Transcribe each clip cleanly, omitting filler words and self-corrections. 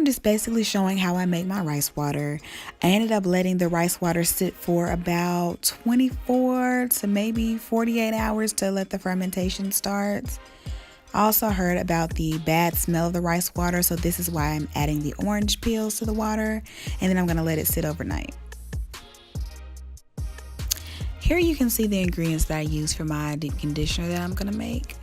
I'm just basically showing how I make my rice water. I ended up letting the rice water sit for about 24 to maybe 48 hours to let the fermentation start. I also heard about the bad smell of the rice water, so this is why I'm adding the orange peels to the water, and then I'm going to let it sit overnight. Here you can see the ingredients that I use for my deep conditioner that I'm going to make.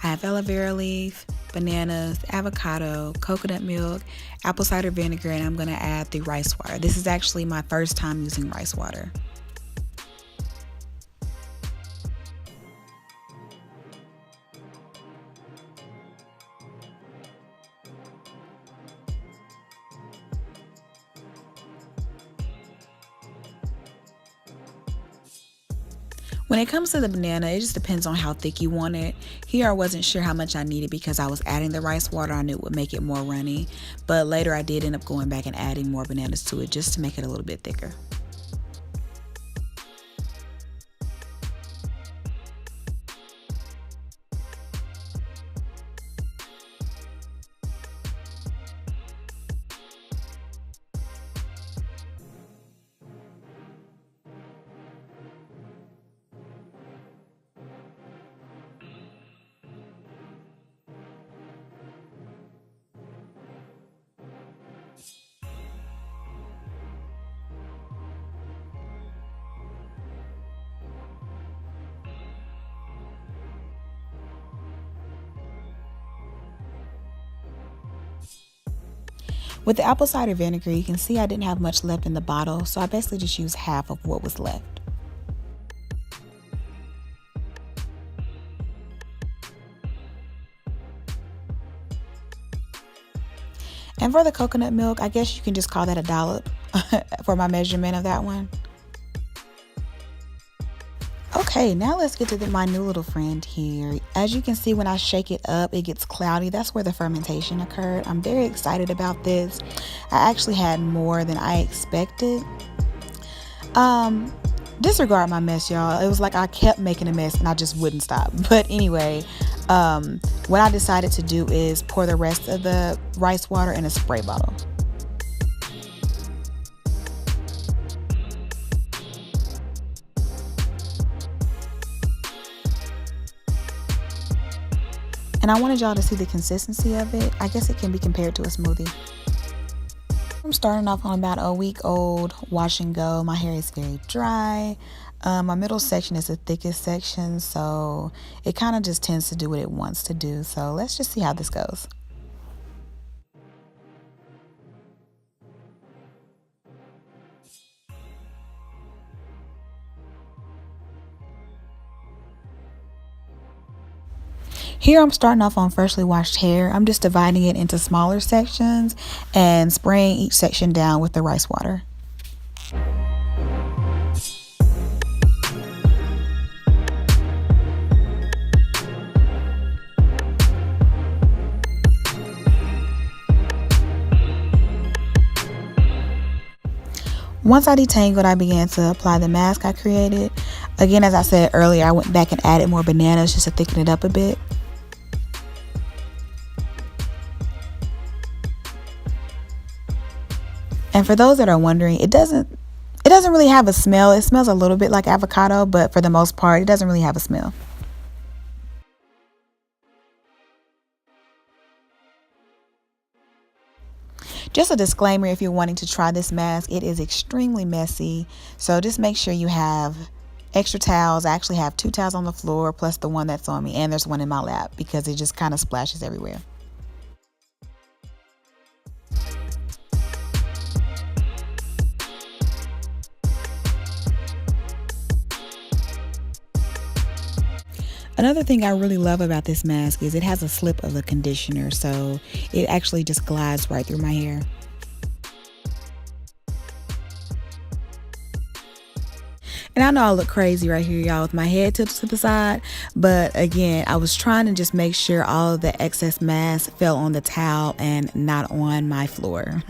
I have aloe vera leaf, bananas, avocado, coconut milk, apple cider vinegar, and I'm going to add the rice water. This is actually my first time using rice water. When it comes to the banana, it just depends on how thick you want it. Here I wasn't sure how much I needed because I was adding the rice water. I knew it would make it more runny, but later I did end up going back and adding more bananas to it just to make it a little bit thicker. With the apple cider vinegar, you can see I didn't have much left in the bottle, so I basically just used half of what was left. And for the coconut milk, I guess you can just call that a dollop for my measurement of that one. Okay, now let's get to my new little friend here. As you can see, when I shake it up, it gets cloudy. That's where the fermentation occurred. I'm very excited about this. I actually had more than I expected. Disregard my mess, y'all. It was like I kept making a mess and I just wouldn't stop. But anyway, what I decided to do is pour the rest of the rice water in a spray bottle. And I wanted y'all to see the consistency of it. I guess it can be compared to a smoothie. I'm starting off on about a week old wash and go. My hair is very dry. My middle section is the thickest section, so it kind of just tends to do what it wants to do. So let's just see how this goes. Here I'm starting off on freshly washed hair. I'm just dividing it into smaller sections and spraying each section down with the rice water. Once I detangled, I began to apply the mask I created. Again, as I said earlier, I went back and added more bananas just to thicken it up a bit. And for those that are wondering, it doesn't really have a smell. It smells a little bit like avocado, but for the most part, it doesn't really have a smell. Just a disclaimer, if you're wanting to try this mask, it is extremely messy. So just make sure you have extra towels. I actually have 2 towels on the floor plus the one that's on me, and there's one in my lap because it just kind of splashes everywhere. Another thing I really love about this mask is it has a slip of the conditioner, so it actually just glides right through my hair. And I know I look crazy right here, y'all, with my head tilted to the side, but again, I was trying to just make sure all of the excess mask fell on the towel and not on my floor.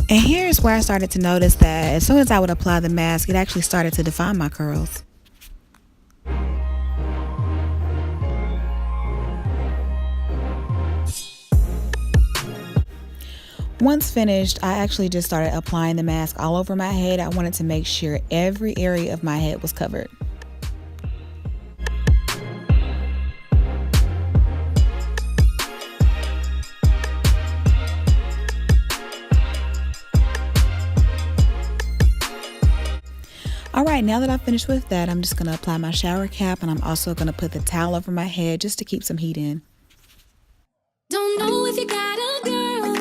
And here's where I started to notice that as soon as I would apply the mask, it actually started to define my curls. Once finished, I actually just started applying the mask all over my head. I wanted to make sure every area of my head was covered. Alright, now that I've finished with that, I'm just going to apply my shower cap, and I'm also going to put the towel over my head just to keep some heat in. Don't know if you got a girl,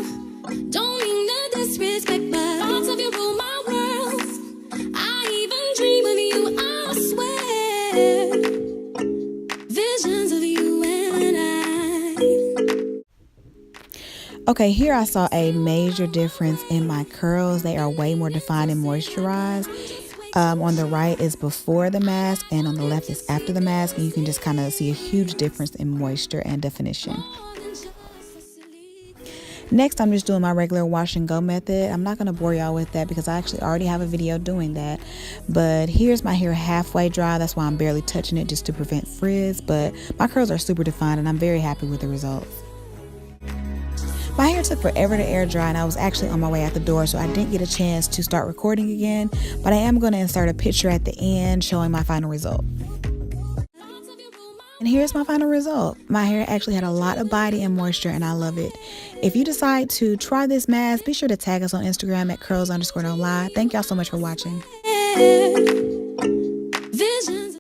don't mean no disrespect, but thoughts of you rule my world. I even dream of you, I swear. Visions of you and I. Okay, here I saw a major difference in my curls. They are way more defined and moisturized. On the right is before the mask, and on the left is after the mask, and you can just kind of see a huge difference in moisture and definition. Next, I'm just doing my regular wash and go method. I'm not going to bore y'all with that because I actually already have a video doing that. But here's my hair halfway dry. That's why I'm barely touching it, just to prevent frizz. But my curls are super defined and I'm very happy with the results. My hair took forever to air dry, and I was actually on my way out the door, so I didn't get a chance to start recording again. But I am going to insert a picture at the end showing my final result. And here's my final result. My hair actually had a lot of body and moisture, and I love it. If you decide to try this mask, be sure to tag us on Instagram at curls_no lie. Thank y'all so much for watching.